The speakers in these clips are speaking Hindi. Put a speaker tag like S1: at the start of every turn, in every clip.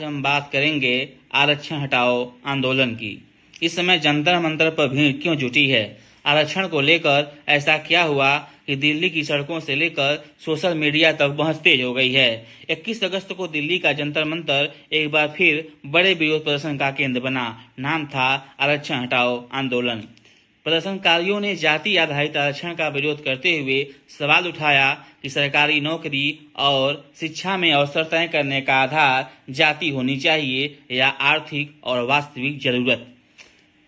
S1: आज हम बात करेंगे आरक्षण हटाओ आंदोलन की। इस समय जंतर मंतर पर भीड़ क्यों जुटी है? आरक्षण को लेकर ऐसा क्या हुआ कि दिल्ली की सड़कों से लेकर सोशल मीडिया तक बहस तेज हो गई है। 21 अगस्त को दिल्ली का जंतर मंतर एक बार फिर बड़े विरोध प्रदर्शन का केंद्र बना। नाम था आरक्षण हटाओ आंदोलन। प्रदर्शनकारियों ने जाति आधारित आरक्षण का विरोध करते हुए सवाल उठाया कि सरकारी नौकरी और शिक्षा में अवसर तय करने का आधार जाति होनी चाहिए या आर्थिक और वास्तविक जरूरत।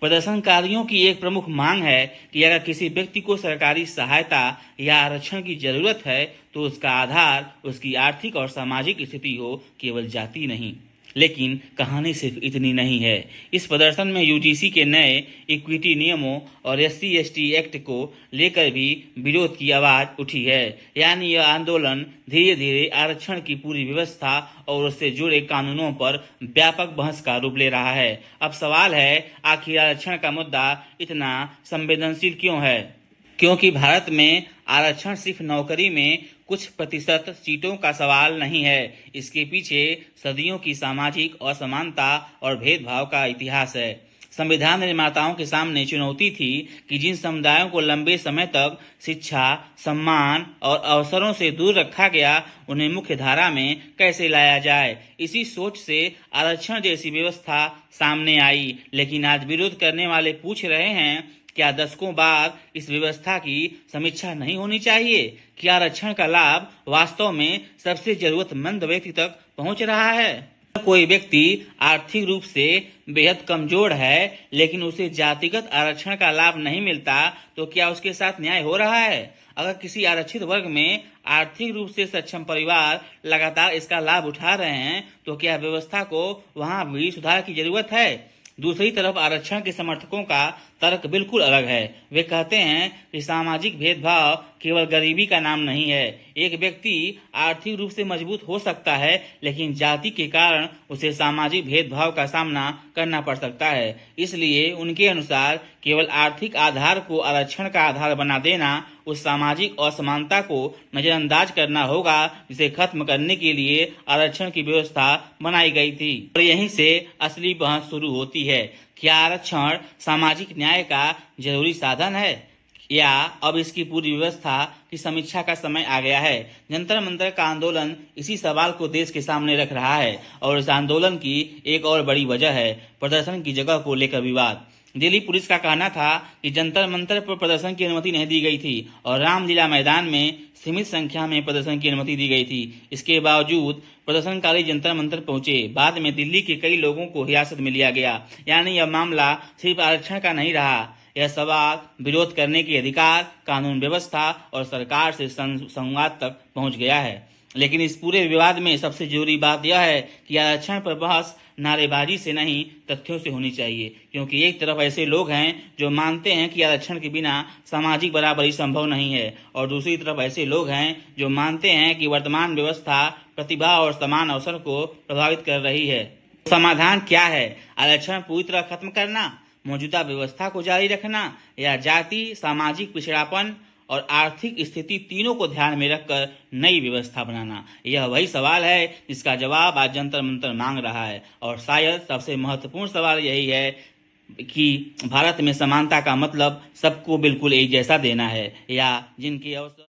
S1: प्रदर्शनकारियों की एक प्रमुख मांग है कि अगर किसी व्यक्ति को सरकारी सहायता या आरक्षण की जरूरत है तो उसका आधार उसकी आर्थिक और सामाजिक स्थिति हो, केवल जाति नहीं। लेकिन कहानी सिर्फ इतनी नहीं है। इस प्रदर्शन में यूजीसी के नए इक्विटी नियमों और SC/ST एक्ट को लेकर भी विरोध की आवाज उठी है। यानी यह आंदोलन धीरे धीरे आरक्षण की पूरी व्यवस्था और उससे जुड़े कानूनों पर व्यापक बहस का रूप ले रहा है। अब सवाल है, आखिर आरक्षण का मुद्दा इतना संवेदनशील क्यों है? क्योंकि भारत में आरक्षण सिर्फ नौकरी में कुछ प्रतिशत सीटों का सवाल नहीं है। इसके पीछे सदियों की सामाजिक असमानता और भेदभाव का इतिहास है। संविधान निर्माताओं के सामने चुनौती थी कि जिन समुदायों को लंबे समय तक शिक्षा, सम्मान और अवसरों से दूर रखा गया, उन्हें मुख्य धारा में कैसे लाया जाए। इसी सोच से आरक्षण जैसी व्यवस्था सामने आई। लेकिन आज विरोध करने वाले पूछ रहे हैं, क्या दशकों बाद इस व्यवस्था की समीक्षा नहीं होनी चाहिए? क्या आरक्षण का लाभ वास्तव में सबसे जरूरतमंद व्यक्ति तक पहुंच रहा है? कोई व्यक्ति आर्थिक रूप से बेहद कमजोर है लेकिन उसे जातिगत आरक्षण का लाभ नहीं मिलता, तो क्या उसके साथ न्याय हो रहा है? अगर किसी आरक्षित वर्ग में आर्थिक रूप से सक्षम परिवार लगातार इसका लाभ उठा रहे हैं, तो क्या व्यवस्था को वहां भी सुधार की जरूरत है? दूसरी तरफ आरक्षण के समर्थकों का तर्क बिल्कुल अलग है। वे कहते हैं कि सामाजिक भेदभाव केवल गरीबी का नाम नहीं है। एक व्यक्ति आर्थिक रूप से मजबूत हो सकता है लेकिन जाति के कारण उसे सामाजिक भेदभाव का सामना करना पड़ सकता है। इसलिए उनके अनुसार केवल आर्थिक आधार को आरक्षण का आधार बना देना उस सामाजिक असमानता को नजरअंदाज करना होगा जिसे खत्म करने के लिए आरक्षण की व्यवस्था बनाई गई थी। और यहीं से असली बहस शुरू होती है। क्या आरक्षण सामाजिक न्याय का जरूरी साधन है या अब इसकी पूरी व्यवस्था की समीक्षा का समय आ गया है? जंतर मंतर का आंदोलन इसी सवाल को देश के सामने रख रहा है। और इस आंदोलन की एक और बड़ी वजह है प्रदर्शन की जगह को लेकर विवाद। दिल्ली पुलिस का कहना था कि जंतर मंतर पर प्रदर्शन की अनुमति नहीं दी गई थी और रामलीला मैदान में सीमित संख्या में प्रदर्शन की अनुमति दी गई थी। इसके बावजूद प्रदर्शनकारी जंतर मंतर पहुंचे। बाद में दिल्ली के कई लोगों को हिरासत में लिया गया। यानी यह मामला सिर्फ आरक्षण का नहीं रहा। यह सवाल विरोध करने के अधिकार, कानून व्यवस्था और सरकार से संवाद तक पहुंच गया है। लेकिन इस पूरे विवाद में सबसे जरूरी बात यह है कि आरक्षण पर बहस नारेबाजी से नहीं, तथ्यों से होनी चाहिए। क्योंकि एक तरफ ऐसे लोग हैं जो मानते हैं कि आरक्षण के बिना सामाजिक बराबरी संभव नहीं है और दूसरी तरफ ऐसे लोग हैं जो मानते हैं कि वर्तमान व्यवस्था प्रतिभा और समान अवसर को प्रभावित कर रही है। समाधान क्या है? आरक्षण पूरी तरह खत्म करना, मौजूदा व्यवस्था को जारी रखना या जाति, सामाजिक पिछड़ापन और आर्थिक स्थिति तीनों को ध्यान में रखकर नई व्यवस्था बनाना? यह वही सवाल है जिसका जवाब आज जंतर मंतर मांग रहा है। और शायद सबसे महत्वपूर्ण सवाल यही है कि भारत में समानता का मतलब सबको बिल्कुल एक जैसा देना है या जिनके अवसर